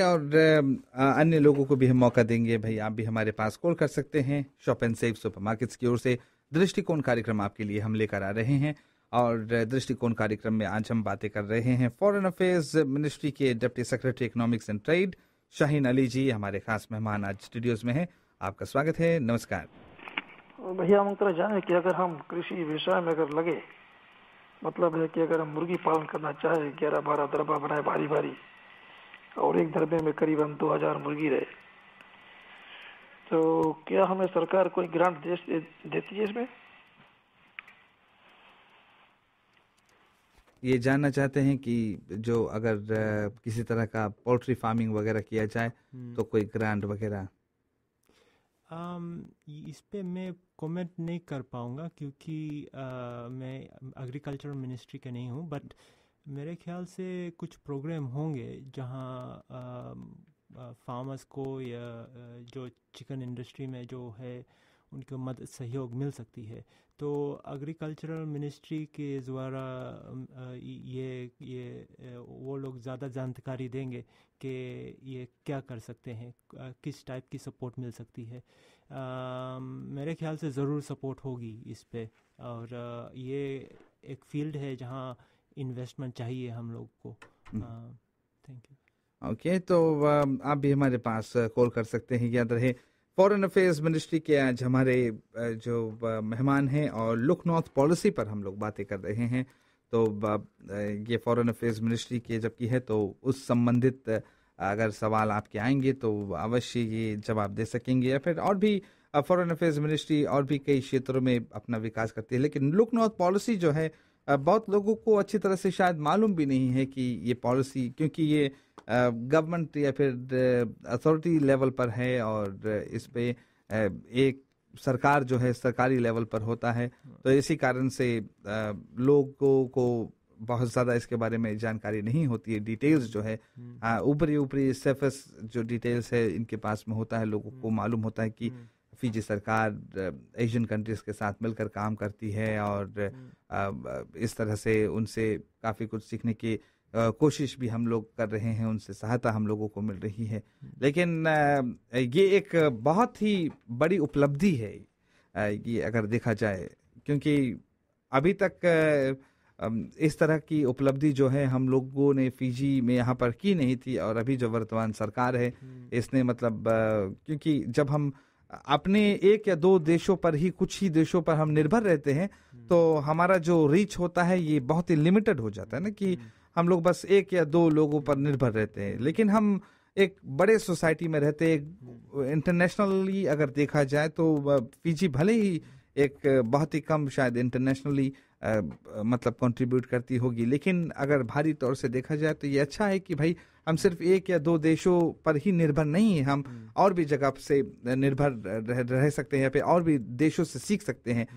और अन्य लोगों को भी हम मौका देंगे। भाई आप भी हमारे पास कॉल कर सकते हैं। शॉप एंड सेव सुपरमार्केट्स की ओर से दृष्टिकोण कार्यक्रम आपके लिए हम लेकर आ रहे हैं और दृष्टिकोण कार्यक्रम में आज हम बातें कर रहे हैं फॉरेन अफेयर्स मिनिस्ट्री के deputy secretary economics and trade Shaheen Ali ji हमारे खास मेहमान आज स्टूडियोज में हैं। आपका स्वागत है, नमस्कार। भैया हम तरह जाने कि अगर हम कृषि व्यवसाय में अगर लगे, मतलब है कि अगर हम मुर्गी पालन करना चाहे, 11-12 दरबा बनाए भारी भारी और एक दरबे में करीबन 2000 मुर्गी रहे, तो क्या हमें सरकार कोई ग्रांट देती है इसमें? ये जानना चाहते हैं कि जो अगर किसी तरह का पोल्ट्री फार्मिंग वगैरह किया जाए तो कोई ग्रांट वगैरह? इस पे मैं कमेंट नहीं कर पाऊँगा क्योंकि मैं एग्रीकल्चर मिनिस्ट्री का नहीं हूँ, बट मेरे ख्याल से कुछ प्रोग्राम होंगे जहाँ फार्मर्स को या जो चिकन इंडस्ट्री में जो है उनको मदद सहयोग मिल सकती है। तो एग्रीकल्चरल मिनिस्ट्री के द्वारा ये वो लोग ज़्यादा जानकारी देंगे कि ये क्या कर सकते हैं, किस टाइप की सपोर्ट मिल सकती है। मेरे ख्याल से ज़रूर सपोर्ट होगी इस पे, और ये एक फील्ड है जहाँ इन्वेस्टमेंट चाहिए हम लोग को। Thank you. ओके, तो आप भी हमारे पास कॉल कर सकते हैं। याद रहे फॉरेन अफेयर्स मिनिस्ट्री के आज हमारे जो मेहमान हैं और लुक नॉर्थ पॉलिसी पर हम लोग बातें कर रहे हैं। तो ये फॉरेन अफेयर्स मिनिस्ट्री के जबकि है, तो उस संबंधित अगर सवाल आपके आएंगे तो अवश्य ये जवाब दे सकेंगे। या फिर और भी फॉरेन अफेयर्स मिनिस्ट्री और भी कई क्षेत्रों में अपना विकास करती है, लेकिन लुक नॉर्थ पॉलिसी जो है बहुत लोगों को अच्छी तरह से शायद मालूम भी नहीं है कि ये पॉलिसी, क्योंकि ये गवर्नमेंट या फिर अथॉरिटी लेवल पर है और इस पे एक सरकार जो है सरकारी लेवल पर होता है, तो इसी कारण से लोगों को बहुत ज़्यादा इसके बारे में जानकारी नहीं होती है। डिटेल्स जो है ऊपरी सरफेस जो डिटेल्स है इनके पास में होता है, लोगों को मालूम होता है कि फिजी सरकार एशियन कंट्रीज के साथ मिलकर काम करती है और इस तरह से उनसे काफ़ी कुछ सीखने की कोशिश भी हम लोग कर रहे हैं, उनसे सहायता हम लोगों को मिल रही है। लेकिन ये एक बहुत ही बड़ी उपलब्धि है ये अगर देखा जाए, क्योंकि अभी तक इस तरह की उपलब्धि जो है हम लोगों ने फिजी में यहाँ पर की नहीं थी। और अभी जो वर्तमान सरकार है इसने मतलब क्योंकि जब हम अपने एक या दो देशों पर ही, कुछ ही देशों पर हम निर्भर रहते हैं, तो हमारा जो रीच होता है ये बहुत ही लिमिटेड हो जाता है ना, कि हम लोग बस एक या दो लोगों पर निर्भर रहते हैं। लेकिन हम एक बड़े सोसाइटी में रहते हैं। इंटरनेशनली अगर देखा जाए तो फिजी भले ही एक बहुत ही कम शायद इंटरनेशनली मतलब कंट्रीब्यूट करती होगी, लेकिन अगर भारी तौर से देखा जाए तो ये अच्छा है कि भाई हम सिर्फ एक या दो देशों पर ही निर्भर नहीं है, हम और भी जगह से निर्भर रह सकते हैं, या फिर और भी देशों से सीख सकते हैं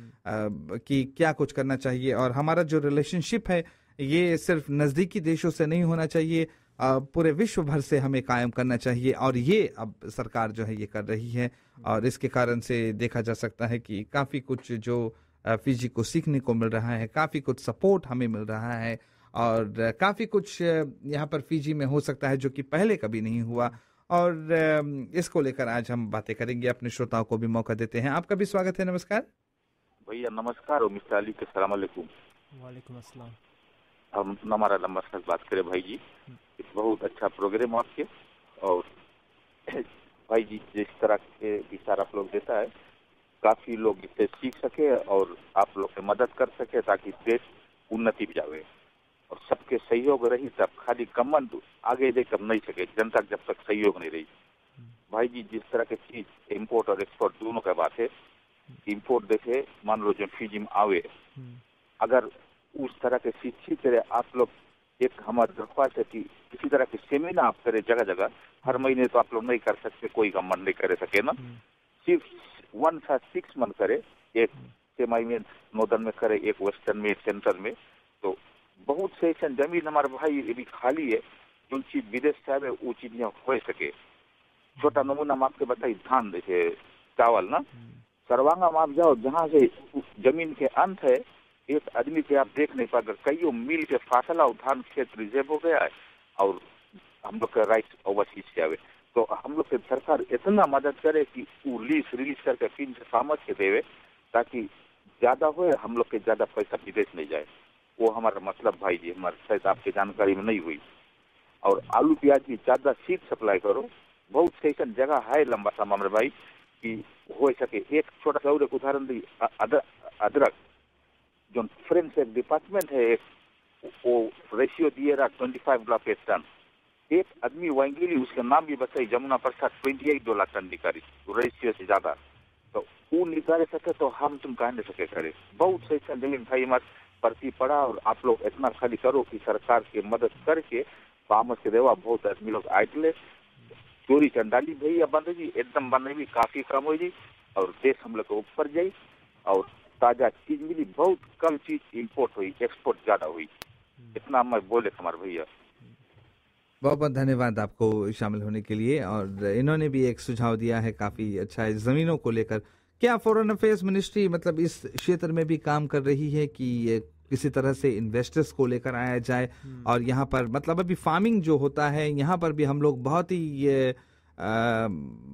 कि क्या कुछ करना चाहिए। और हमारा जो रिलेशनशिप है ये सिर्फ नज़दीकी देशों से नहीं होना चाहिए, पूरे विश्व भर से हमें कायम करना चाहिए। और ये अब सरकार जो है ये कर रही है, और इसके कारण से देखा जा सकता है कि काफ़ी कुछ जो फिजी को सीखने को मिल रहा है, काफ़ी कुछ सपोर्ट हमें मिल रहा है, और काफ़ी कुछ यहाँ पर फिजी में हो सकता है जो कि पहले कभी नहीं हुआ। और इसको लेकर आज हम बातें करेंगे। अपने श्रोताओं को भी मौका देते हैं। आपका भी स्वागत है। नमस्कार भैया। नमस्कार और मिस्टर अली के सलाम अलैकुम। वालेकुम अस्सलाम। हम हमारा लंबा से बात करें भाई जी, बहुत अच्छा प्रोग्राम आपके। और भाई जी जिस तरह के विचार आप लोग देता है, काफी लोग इससे सीख सके और आप लोग की मदद कर सके, ताकि देश उन्नति भी जावे। और सबके सहयोग रही तब, खाली कमंड आगे देकर नहीं सके जनता जब तक सहयोग नहीं रही। भाई जी जिस तरह की चीज इम्पोर्ट और एक्सपोर्ट दोनों का बात है, इम्पोर्ट देखे मान लो जो फिजी में आवे, अगर उस तरह के शिक्षित तरह आप लोग, एक हमारी दरख्वास्त है कि किसी तरह के सेमिनार आप करे जगह जगह। हर महीने तो आप लोग नहीं कर सकते, कोई गवर्नमेंट नहीं करे सके ना, सिर्फ 1 मंथ करे, एक सेमाई में नॉर्दर्न में करे, एक वेस्टर्न में, सेंटर में। तो बहुत से ऐसा जमीन हमारे भाई अभी खाली है, जो चीज विदेश से आवे वो चीज यहाँ हो सके। छोटा नमूना हम आपके बताइए, धान देखे चावल ना, सरवांगा में आप जाओ, जहाँ से जमीन के अंत है एक आदमी के आप देख नहीं पाएगा, कईयों मील के फासला धान क्षेत्र रिजर्व हो गया है। और हम लोग का राइट ओवरसीज से आवे। तो हम लोग के सरकार इतना मदद करे कि वो लीज रिलीज करके फिर से समझ के देवे, ताकि ज्यादा हो, हम लोग के ज्यादा पैसा विदेश नहीं जाए। वो हमारा मतलब भाई जी, हमारे शायद आपके जानकारी में नहीं हुई। और आलू प्याज की ज्यादा सीड सप्लाई करो। बहुत से ऐसा जगह है लंबा समय में भाई कि हो सके। एक छोटा सा और एक उदाहरण दी, अदरक जो फ्रेंच एक डिपार्टमेंट है, एक वो रेशियो दिए रहा $25 टन। एक आदमी वाइंगली उसका नाम भी बताई, जमुना प्रसाद, $28 टन निकाली रेशियो से ज्यादा। तो वो निकाले सके तो हम तुम कह नहीं सके करे। बहुत से ऐसा जमीन भाई हमारे परती पड़ा, और आप लोग इतना खाली करो कि सरकार की मदद करके फार्मर्स के देवा। बहुत आदमी लोग आइटले चोरी चंडाली भैया बंद जी, एकदम बंद भी काफी कम हो जी, और देश हम लोग को ऊपर जाये और ताजा चीज मिली। बहुत कम चीज इंपोर्ट हुई, एक्सपोर्ट ज्यादा हुई। इतना मैं बोले हमारे भैया। बहुत बहुत धन्यवाद आपको शामिल होने के लिए। और इन्होंने भी एक सुझाव दिया है काफी अच्छा है जमीनों को लेकर। क्या फॉरेन अफेयर्स मिनिस्ट्री मतलब इस क्षेत्र में भी काम कर रही है कि किसी तरह से इन्वेस्टर्स को लेकर आया जाए, और यहाँ पर मतलब अभी फार्मिंग जो होता है यहाँ पर भी हम लोग बहुत ही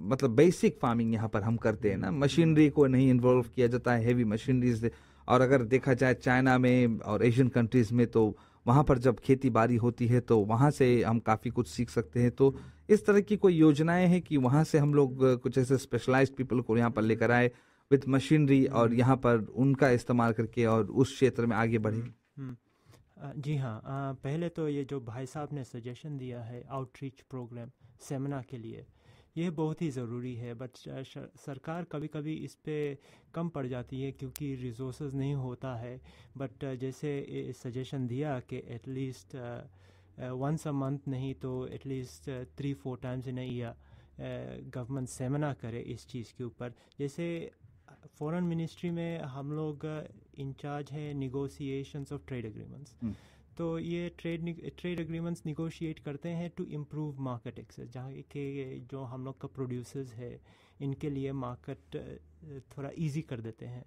मतलब बेसिक फार्मिंग यहाँ पर हम करते हैं ना, मशीनरी को नहीं इन्वॉल्व किया जाता है, हेवी मशीनरीज। और अगर देखा जाए चाइना में और एशियन कंट्रीज में, तो वहाँ पर जब खेती बाड़ी होती है तो वहाँ से हम काफ़ी कुछ सीख सकते हैं। तो इस तरह की कोई योजनाएं हैं कि वहाँ से हम लोग कुछ ऐसे स्पेशलाइज्ड पीपल को यहाँ पर लेकर आए विद मशीनरी, और यहाँ पर उनका इस्तेमाल करके और उस क्षेत्र में आगे बढ़े? जी हाँ, पहले तो ये जो भाई साहब ने सजेशन दिया है आउटरीच प्रोग्राम सेमिनार के लिए, ये बहुत ही ज़रूरी है। बट सरकार कभी कभी इस पे कम पड़ जाती है क्योंकि रिसोर्सेज नहीं होता है। बट जैसे सजेशन दिया कि एटलीस्ट वंस अ मंथ नहीं तो at least 3-4 times in a year government seminar करे इस चीज़ के ऊपर। जैसे फॉरेन मिनिस्ट्री में हम लोग इंचार्ज है निगोशिएशंस ऑफ ट्रेड एग्रीमेंट्स। तो ये ट्रेड एग्रीमेंट्स निगोशिएट करते हैं टू इम्प्रूव मार्केट एक्सेस, जहाँ के जो हम लोग का प्रोड्यूसर्स है इनके लिए मार्केट थोड़ा इजी कर देते हैं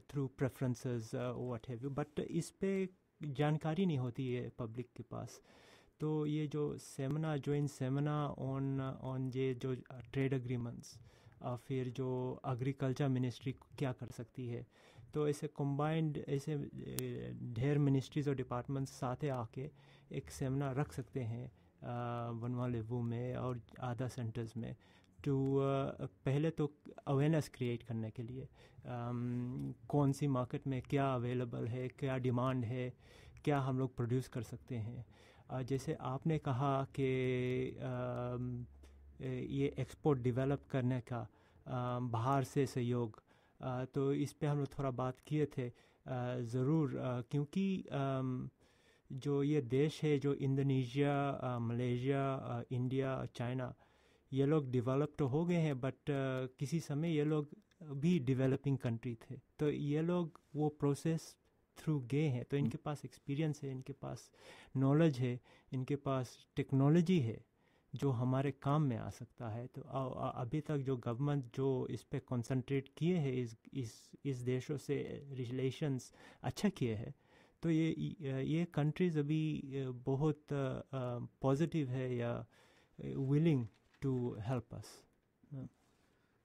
through preferences what have you. But इस पे जानकारी नहीं होती है पब्लिक के पास। तो ये जो सेमिनार, जॉइंट सेमिनार ऑन ये जो ट्रेड एग्रीमेंट्स, फिर जो एग्रीकल्चर मिनिस्ट्री क्या कर सकती है, तो ऐसे कंबाइंड ऐसे ढेर मिनिस्ट्रीज और डिपार्टमेंट्स साथ आके एक सेमिनार रख सकते हैं वनवा लेवू में और आधा सेंटर्स में, टू पहले तो अवेयरनेस क्रिएट करने के लिए कौन सी मार्केट में क्या अवेलेबल है, क्या डिमांड है, क्या हम लोग प्रोड्यूस कर सकते हैं। जैसे आपने कहा कि ये एक्सपोर्ट डेवलप करने का बाहर से सहयोग, तो इस पे हम लोग थोड़ा बात किए थे ज़रूर, क्योंकि जो ये देश है जो इंडोनेशिया, मलेशिया, इंडिया, चाइना, ये लोग डेवलप तो हो गए हैं, बट किसी समय ये लोग भी डेवलपिंग कंट्री थे। तो ये लोग वो प्रोसेस थ्रू गए हैं, तो इनके पास एक्सपीरियंस है, इनके पास नॉलेज है, इनके पास टेक्नोलॉजी है जो हमारे काम में आ सकता है। तो अभी तक जो गवर्नमेंट जो इस पे कंसंट्रेट किए हैं, इस देशों से रिलेशंस अच्छा किए हैं, तो ये कंट्रीज़ अभी बहुत पॉजिटिव है या विलिंग टू हेल्प अस।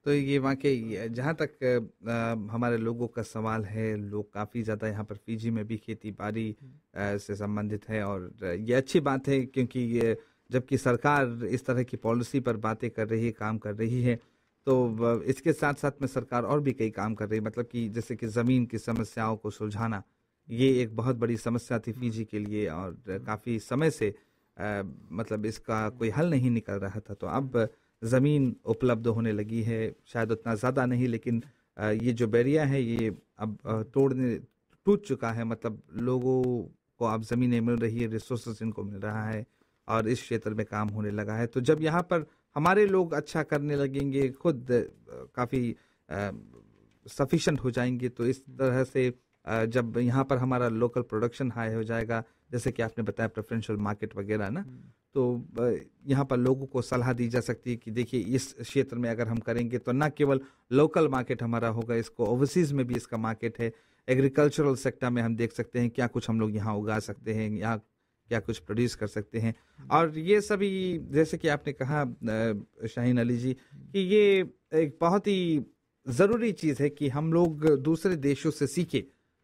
तो ये वाकई जहाँ तक हमारे लोगों का सवाल है, लोग काफ़ी ज़्यादा यहाँ पर फिजी में भी खेती बाड़ी से संबंधित है, और ये अच्छी बात है क्योंकि ये जबकि सरकार इस तरह की पॉलिसी पर बातें कर रही है, काम कर रही है, तो इसके साथ साथ में सरकार और भी कई काम कर रही है। मतलब कि जैसे कि ज़मीन की समस्याओं को सुलझाना, ये एक बहुत बड़ी समस्या थी फिजी के लिए, और काफ़ी समय से मतलब इसका कोई हल नहीं निकल रहा था। तो अब ज़मीन उपलब्ध होने लगी है, शायद उतना ज़्यादा नहीं, लेकिन ये जो बैरियर है ये अब टूट चुका है। मतलब लोगों को अब ज़मीनें मिल रही है, रिसोर्सेज इनको मिल रहा है, और इस क्षेत्र में काम होने लगा है। तो जब यहाँ पर हमारे लोग अच्छा करने लगेंगे, खुद काफ़ी सफिशेंट हो जाएंगे, तो इस तरह से जब यहाँ पर हमारा लोकल प्रोडक्शन हाई हो जाएगा, जैसे कि आपने बताया प्रेफरेंशियल मार्केट वगैरह ना, तो यहाँ पर लोगों को सलाह दी जा सकती है कि देखिए इस क्षेत्र में अगर हम करेंगे तो ना केवल लोकल मार्केट हमारा होगा, इसको ओवरसीज़ में भी इसका मार्केट है। एग्रीकल्चरल सेक्टर में हम देख सकते हैं क्या कुछ हम लोग यहाँ उगा सकते हैं, यहाँ क्या कुछ प्रोड्यूस कर सकते हैं। और ये सभी जैसे कि आपने कहा शाहीन अली जी कि ये एक बहुत ही ज़रूरी चीज़ है कि हम लोग दूसरे देशों से सीखे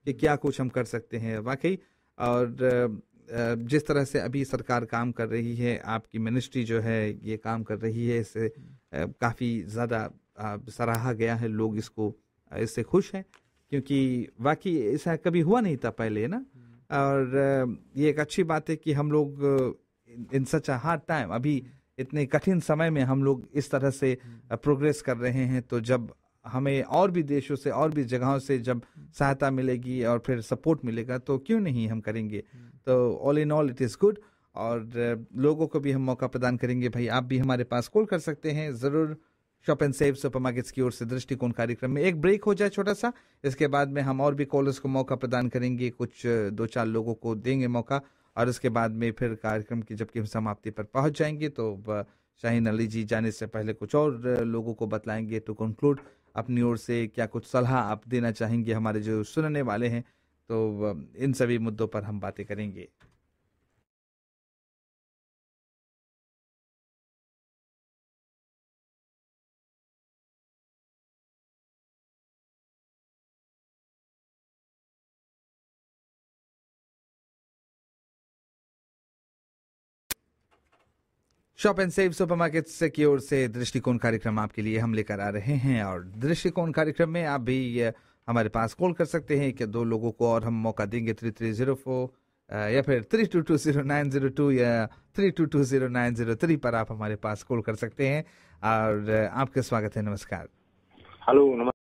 कि क्या कुछ हम कर सकते हैं वाकई। और जिस तरह से अभी सरकार काम कर रही है, आपकी मिनिस्ट्री जो है ये काम कर रही है, इससे काफ़ी ज़्यादा सराहा गया है, लोग इससे खुश हैं क्योंकि वाकई ऐसा कभी हुआ नहीं था पहले ना। और ये एक अच्छी बात है कि हम लोग इन सच अ हार्ड टाइम, अभी इतने कठिन समय में हम लोग इस तरह से प्रोग्रेस कर रहे हैं। तो जब हमें और भी देशों से और भी जगहों से जब सहायता मिलेगी और फिर सपोर्ट मिलेगा तो क्यों नहीं हम करेंगे। तो all in all it is good. और लोगों को भी हम मौका प्रदान करेंगे। भाई आप भी हमारे पास कॉल कर सकते हैं ज़रूर। शॉप एंड सेव सुपरमार्केट्स की ओर से दृष्टिकोण कार्यक्रम में एक ब्रेक हो जाए छोटा सा, इसके बाद में हम और भी कॉलर्स को मौका प्रदान करेंगे, कुछ 2-4 लोगों को देंगे मौका। और इसके बाद में फिर कार्यक्रम की जबकि हम समाप्ति पर पहुंच जाएंगे तो शाहीन अली जी जाने से पहले कुछ और लोगों को बतलाएंगे टू कंक्लूड अपनी ओर से क्या कुछ सलाह आप देना चाहेंगे हमारे जो सुनने वाले हैं। तो इन सभी मुद्दों पर हम बातें करेंगे। शॉप एंड सेव सुपरमार्केट्स की ओर से दृष्टिकोण कार्यक्रम आपके लिए हम लेकर आ रहे हैं। और दृष्टिकोण कार्यक्रम में आप भी हमारे पास कॉल कर सकते हैं कि 2 लोगों को और हम मौका देंगे 3304 या फिर 32200902 या 32200903 पर आप हमारे पास कॉल कर सकते हैं। और आपका स्वागत है। नमस्कार। हेलो नमस्कार।